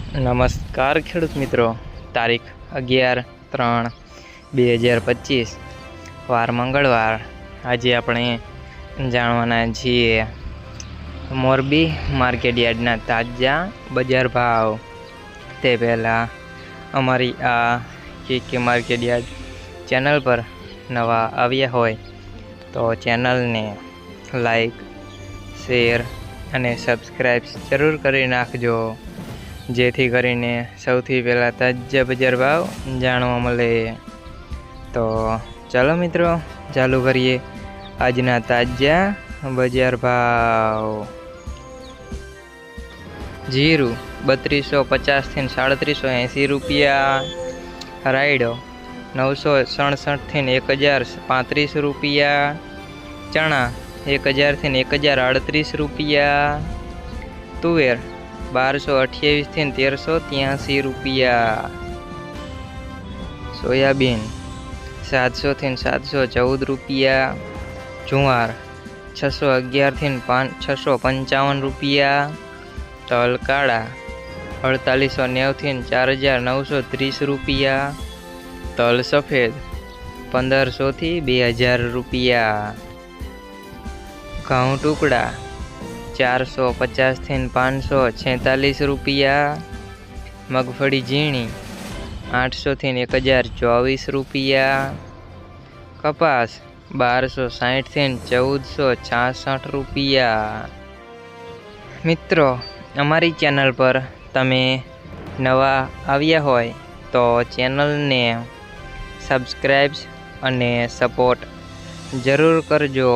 નમસ્કાર ખેડૂત મિત્રો, તારીખ 11/3/2025 વાર મંગળવાર। આજે આપણે જાણવાના છીએ મોરબી માર્કેટયાર્ડના તાજા બજાર ભાવ। તે પહેલાં અમારી આ કે માર્કેટયાર્ડ ચેનલ પર નવા આવ્યા હોય તો ચેનલને લાઈક, શેર અને સબસ્ક્રાઈબ જરૂર કરી નાખજો, જેથી કરીને સૌથી પહેલાં તાજા બજાર ભાવ જાણવા મળે। તો ચાલો મિત્રો, ચાલુ કરીએ આજના તાજા બજાર ભાવ। જીરું 3250 થી 3780 રૂપિયા, રાયડો 967 થી 1035 રૂપિયા, ચણા 1000 થી 1038 રૂપિયા, તુવેર 1228 થી 1383 રૂપિયા, સોયાબીન 700 થી 714 રૂપિયા, જુવાર 611 થી 655 રૂપિયા, તલ કાળા 4890 થી 4930 રૂપિયા, તલ સફેદ 1500 થી 2000 રૂપિયા, ઘઉં ટુકડા 450 થી 546 રૂપિયા, મગફળી ઝીણી 800 થી 1024 રૂપિયા, કપાસ 1260 થી 1466 રૂપિયા। મિત્રો, અમારી ચેનલ પર તમે નવા આવ્યા હોય તો ચેનલને સબસ્ક્રાઈબ અને સપોર્ટ જરૂર કરજો।